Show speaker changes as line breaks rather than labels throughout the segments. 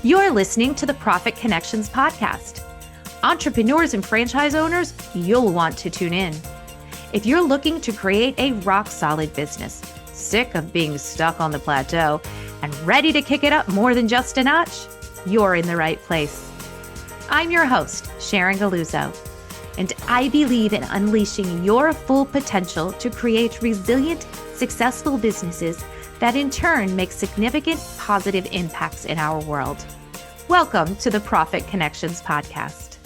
You're listening to the Profit Connections podcast. Entrepreneurs and franchise owners, you'll want to tune in. If you're looking to create a rock-solid business, sick of being stuck on the plateau, and ready to kick it up more than just a notch, you're in the right place. I'm your host, Sharon Galuzzo, and I believe in unleashing your full potential to create resilient, successful businesses that in turn make significant positive impacts in our world. Welcome to the Profit Connections podcast.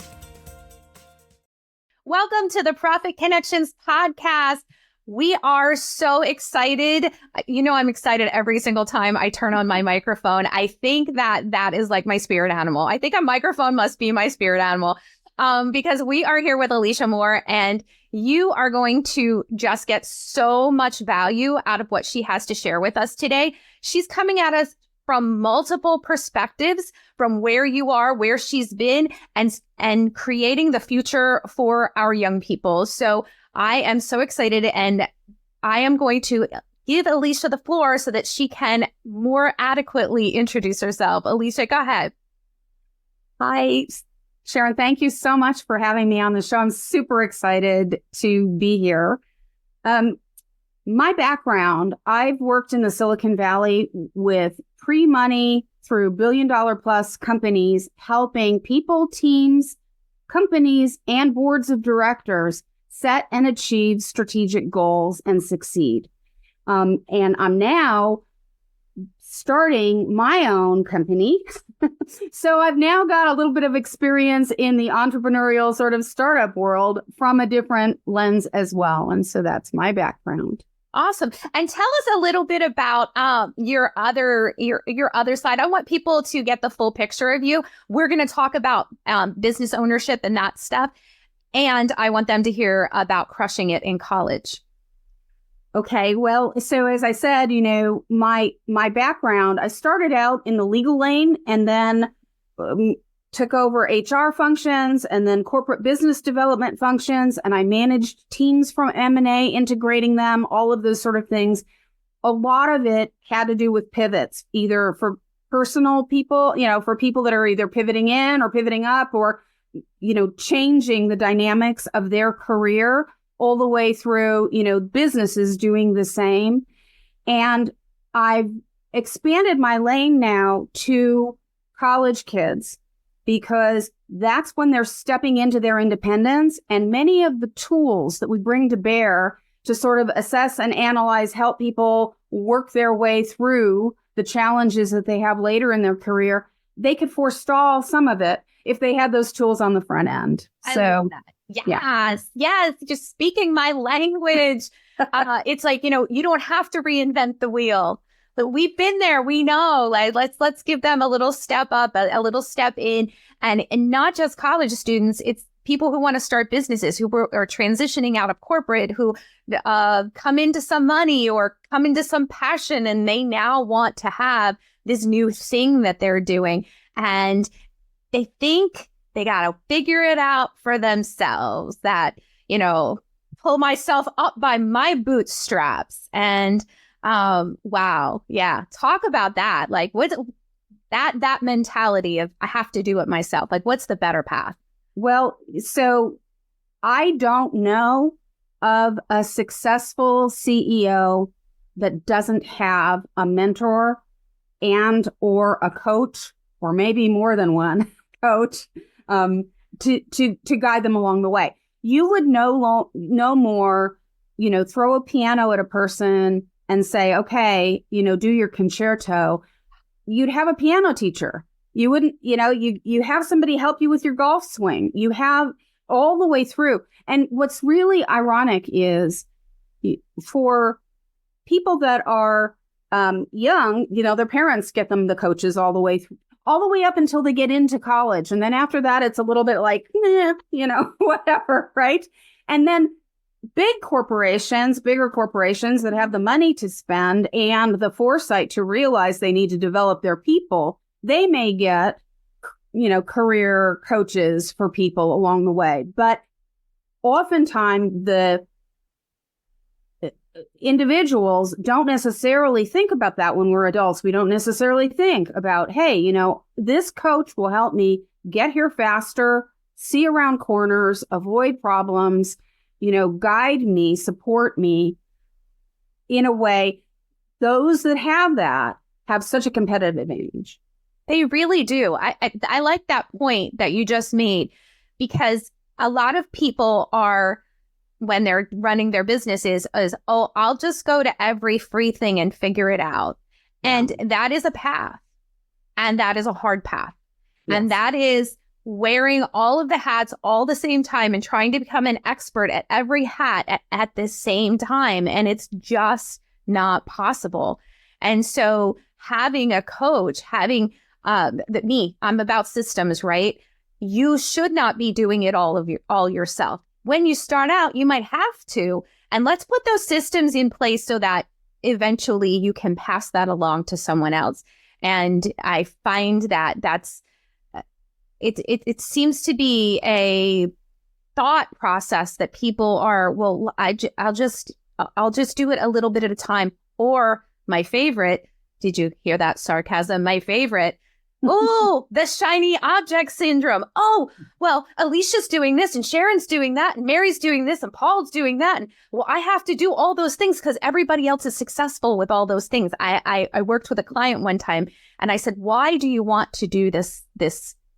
Welcome to the Profit Connections podcast. We are so excited. You know, I'm excited every single time I turn on my microphone. I think that is like my spirit animal. I think a microphone must be my spirit animal because we are here with Alicia Moore, and you are going to just get so much value out of what she has to share with us today. She's coming at us from multiple perspectives, from where you are, where she's been, and creating the future for our young people. So I am so excited, and I am going to give Alicia the floor so that she can more adequately introduce herself. Alicia, go ahead.
Hi, Sharon. Thank you so much for having me on the show. I'm super excited to be here. My background, I've worked in the Silicon Valley with pre-money through billion-dollar plus companies, helping people, teams, companies, and boards of directors set and achieve strategic goals and succeed. And I'm now starting my own company. So I've now got a little bit of experience in the entrepreneurial sort of startup world from a different lens as well. And so that's my background.
Awesome. And tell us a little bit about your other side. I want people to get the full picture of you. We're going to talk about business ownership and that stuff. And I want them to hear about crushing it in college.
Okay. Well, so as I said, you know, my background, I started out in the legal lane and then took over HR functions and then corporate business development functions. And I managed teams from M&A, integrating them, all of those sort of things. A lot of it had to do with pivots, either for personal people, you know, for people that are either pivoting in or pivoting up or, you know, changing the dynamics of their career, all the way through, you know, businesses doing the same. And I've expanded my lane now to college kids, because that's when they're stepping into their independence. And many of the tools that we bring to bear to sort of assess and analyze, help people work their way through the challenges that they have later in their career, they could forestall some of it if they had those tools on the front end.
I love that. Yes. Just speaking my language. It's like, you know, you don't have to reinvent the wheel. But we've been there. We know, like, let's give them a little step up, a little step in, and not just college students. It's people who want to start businesses, who are transitioning out of corporate, who come into some money or come into some passion, and they now want to have this new thing that they're doing. And they think they got to figure it out for themselves, that, you know, pull myself up by my bootstraps. And wow. Yeah. Talk about that. Like, what's that mentality of I have to do it myself? Like, what's the better path?
Well, so I don't know of a successful CEO that doesn't have a mentor and or a coach, or maybe more than one coach, to guide them along the way. You would no more, you know, throw a piano at a person and say, okay, you know, do your concerto. You'd have a piano teacher. You wouldn't, you know, you have somebody help you with your golf swing. You have all the way through. And what's really ironic is for people that are young, you know, their parents get them the coaches all the way through, all the way up until they get into college. And then after that, it's a little bit like, you know, whatever, right? And then bigger corporations that have the money to spend and the foresight to realize they need to develop their people, they may get, you know, career coaches for people along the way. But oftentimes individuals don't necessarily think about that when we're adults. We don't necessarily think about, hey, this coach will help me get here faster, see around corners, avoid problems, guide me, support me in a way. Those that have that have such a competitive advantage.
They really do. I like that point that you just made, because a lot of people are, when they're running their businesses, oh, I'll just go to every free thing and figure it out. Yeah. And that is a path. And that is a hard path. Yes. And that is wearing all of the hats all the same time and trying to become an expert at every hat at the same time. And it's just not possible. And so having a coach, having I'm about systems, right? You should not be doing it all yourself. When you start out, you might have to, and let's put those systems in place so that eventually you can pass that along to someone else. And I find that it seems to be a thought process that people are, well, I'll just do it a little bit at a time. Or my favorite, did you hear that sarcasm? My favorite, oh, the shiny object syndrome. Oh, well, Alicia's doing this and Sharon's doing that and Mary's doing this and Paul's doing that. And well, I have to do all those things because everybody else is successful with all those things. I worked with a client one time and I said, why do you want to do this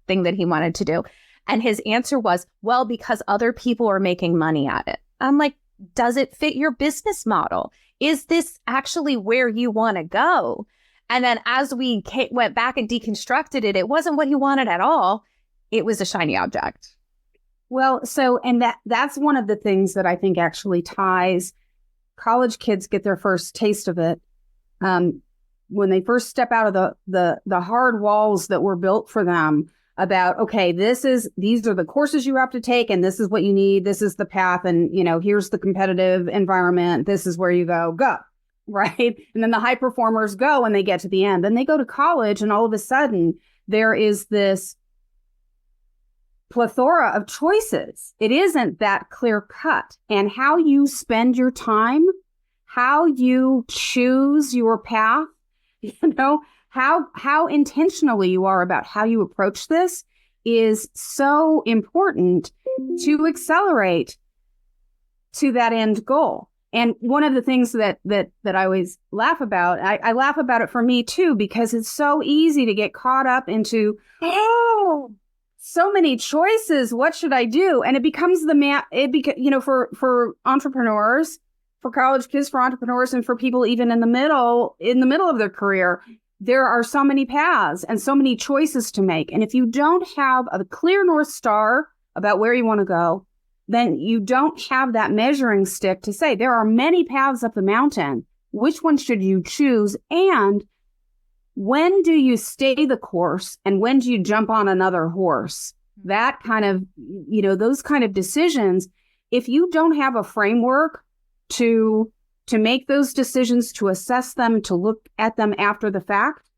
thing that he wanted to do? And his answer was, well, because other people are making money at it. I'm like, does it fit your business model? Is this actually where you want to go? And then as we went back and deconstructed it, it wasn't what he wanted at all. It was a shiny object.
Well, and that's one of the things that I think actually ties college kids get their first taste of it. When they first step out of the hard walls that were built for them about, okay, these are the courses you have to take and this is what you need. This is the path. And, here's the competitive environment. This is where you go. Right. And then the high performers go when they get to the end. Then they go to college and all of a sudden there is this plethora of choices. It isn't that clear cut. And how you spend your time, how you choose your path, how intentionally you are about how you approach this is so important to accelerate to that end goal. And one of the things that I always laugh about, I laugh about it for me too, because it's so easy to get caught up into, so many choices. What should I do? And it becomes for entrepreneurs, for college kids, for entrepreneurs, and for people even in the middle of their career, there are so many paths and so many choices to make. And if you don't have a clear North Star about where you want to go, then you don't have that measuring stick to say there are many paths up the mountain. Which one should you choose? And when do you stay the course? And when do you jump on another horse? That kind of, those kind of decisions, if you don't have a framework to make those decisions, to assess them, to look at them after the fact,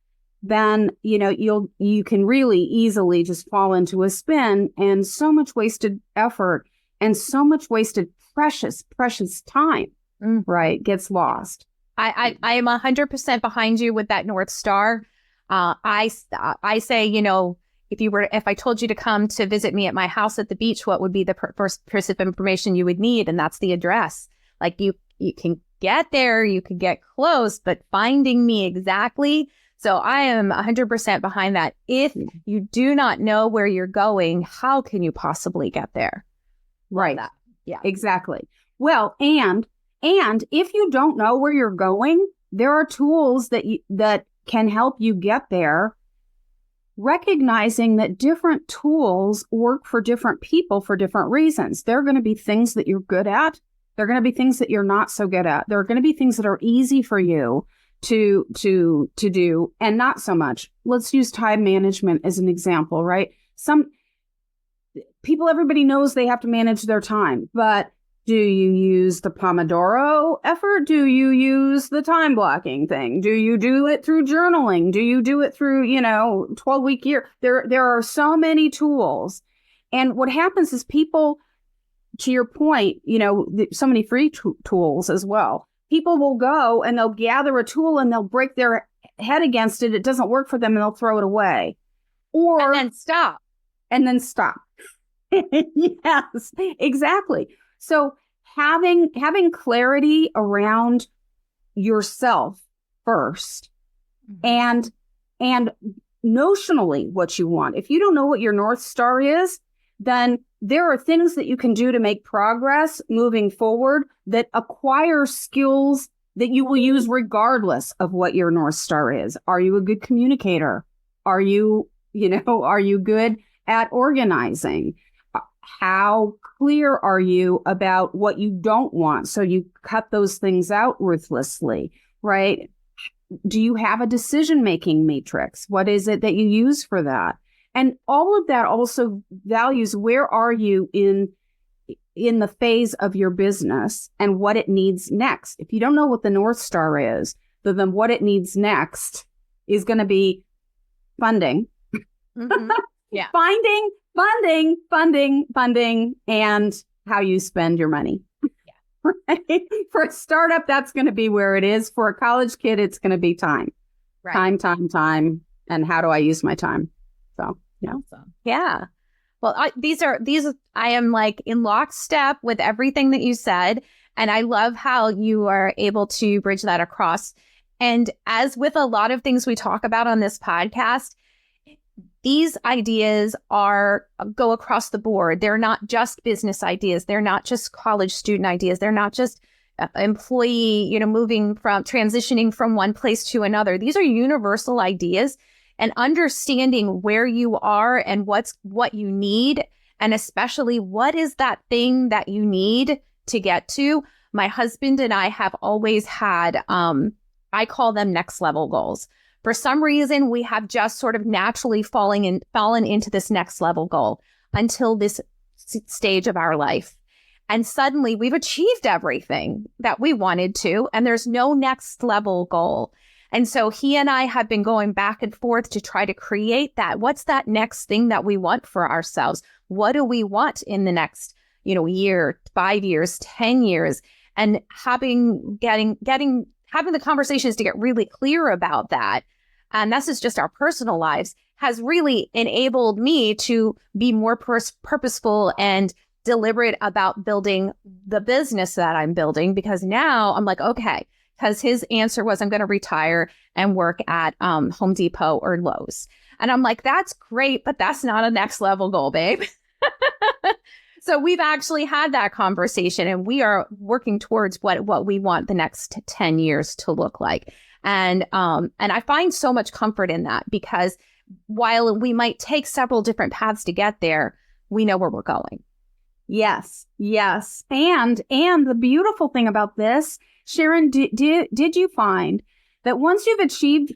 then, you can really easily just fall into a spin, and so much wasted effort and so much wasted precious time, right, gets lost.
I am 100% behind you with that North Star. I say, if I told you to come to visit me at my house at the beach, what would be the first piece of information you would need? And that's the address. Like you can get there, you can get close, but finding me exactly. So I am 100% behind that. If you do not know where you're going, how can you possibly get there?
Right. Yeah, exactly. Well, and if you don't know where you're going, there are tools that can help you get there. Recognizing that different tools work for different people for different reasons. There are going to be things that you're good at. There are going to be things that you're not so good at. There are going to be things that are easy for you to do and not so much. Let's use time management as an example, right? Everybody knows they have to manage their time, but do you use the Pomodoro effort? Do you use the time blocking thing? Do you do it through journaling? Do you do it through, 12-week year? There are so many tools. And what happens is people, to your point, so many free tools as well. people will go and they'll gather a tool and they'll break their head against it. It doesn't work for them and they'll throw it away. Or
and then stop.
And then stop. Yes, exactly. So having clarity around yourself first, and notionally what you want. If you don't know what your North Star is, then there are things that you can do to make progress moving forward that acquire skills that you will use regardless of what your North Star is. Are you a good communicator? Are you good at organizing? How clear are you about what you don't want? So you cut those things out ruthlessly, right? Do you have a decision-making matrix? What is it that you use for that? And all of that also values where are you in the phase of your business and what it needs next. If you don't know what the North Star is, then what it needs next is going to be funding.
Yeah.
Finding funding, and how you spend your money. Yeah. Right? For a startup, that's going to be where it is. For a college kid, it's going to be time. Right. Time. And how do I use my time? So, yeah.
Awesome. Yeah. Well, I am like in lockstep with everything that you said. And I love how you are able to bridge that across. And as with a lot of things we talk about on this podcast, these ideas go across the board. They're not just business ideas. They're not just college student ideas. They're not just employee, transitioning from one place to another. These are universal ideas, and understanding where you are and what you need, and especially what is that thing that you need to get to. My husband and I have always had, I call them next level goals. For some reason, we have just sort of naturally fallen into this next level goal until this stage of our life. And suddenly we've achieved everything that we wanted to, and there's no next level goal. And so he and I have been going back and forth to try to create that. What's that next thing that we want for ourselves? What do we want in the next, year, 5 years, 10 years? And having the conversations to get really clear about that. And this is just our personal lives, has really enabled me to be more purposeful and deliberate about building the business that I'm building, because now I'm like, okay, because his answer was I'm going to retire and work at Home Depot or Lowe's. And I'm like, that's great, but that's not a next level goal, babe. So we've actually had that conversation, and we are working towards what we want the next 10 years to look like. And I find so much comfort in that, because while we might take several different paths to get there, we know where we're going.
Yes. And the beautiful thing about this, Sharon, did you find that once you've achieved,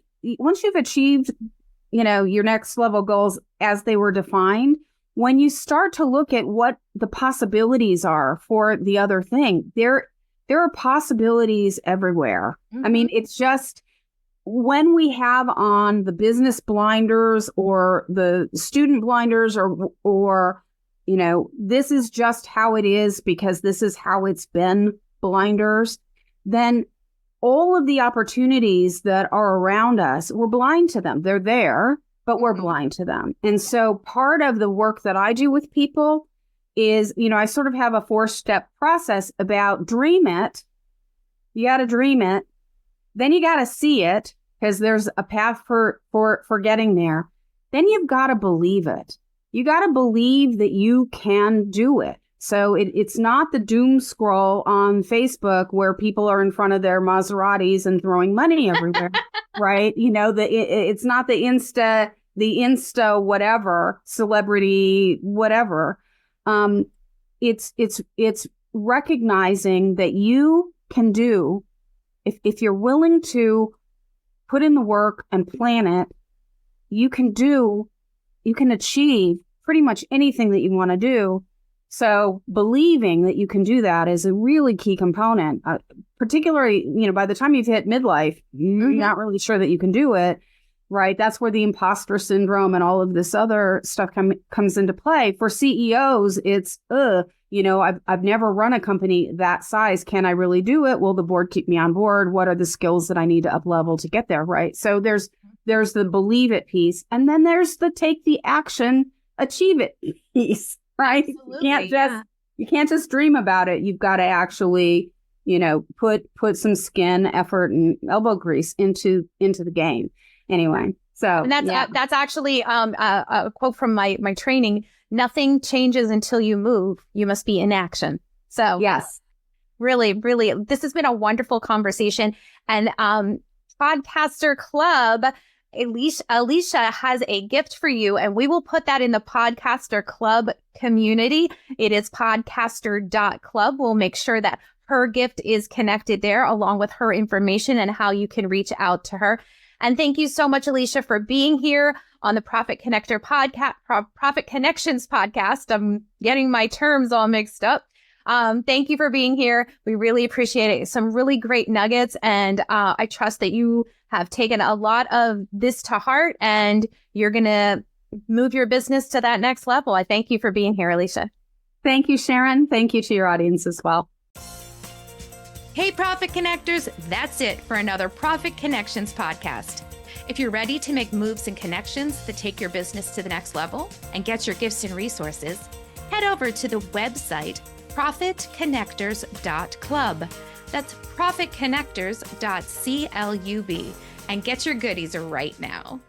your next level goals as they were defined, when you start to look at what the possibilities are for the other thing, there are possibilities everywhere. Mm-hmm. I mean, it's just when we have on the business blinders or the student blinders or this is just how it is because this is how it's been blinders, then all of the opportunities that are around us, we're blind to them. They're there, but we're blind to them. And so part of the work that I do with people is, I sort of have a 4-step process about dream it. You got to dream it. Then you got to see it, because there's a path for getting there. Then you've got to believe it. You got to believe that you can do it. So it's not the doom scroll on Facebook where people are in front of their Maseratis and throwing money everywhere, right? It's not the Insta whatever, celebrity whatever. It's recognizing that you can do, if you're willing to put in the work and plan it, you can achieve pretty much anything that you want to do. So believing that you can do that is a really key component, particularly, by the time you've hit midlife, you're not really sure that you can do it, right? That's where the imposter syndrome and all of this other stuff comes into play. For CEOs, it's, I've never run a company that size. Can I really do it? Will the board keep me on board? What are the skills that I need to up level to get there? Right. So there's the believe it piece. And then there's the take the action, achieve it piece, right?
Absolutely,
You can't just dream about it. You've got to actually, put some skin, effort, and elbow grease into the game. Anyway, so
and that's actually a quote from my training. Nothing changes until you move. You must be in action. So
yes,
really, really, this has been a wonderful conversation. And Podcaster Club, Alicia has a gift for you, and we will put that in the Podcaster Club community. It is podcaster.club. We'll make sure that her gift is connected there, along with her information and how you can reach out to her. And thank you so much, Alicia, for being here on the Profit Connector podcast, Profit Connections podcast. I'm getting my terms all mixed up. Thank you for being here. We really appreciate it. Some really great nuggets. And I trust that you have taken a lot of this to heart and you're going to move your business to that next level. I thank you for being here, Alicia.
Thank you, Sharon. Thank you to your audience as well.
Hey, Profit Connectors, that's it for another Profit Connections podcast. If you're ready to make moves and connections that take your business to the next level and get your gifts and resources, head over to the website profitconnectors.club. That's profitconnectors.club and get your goodies right now.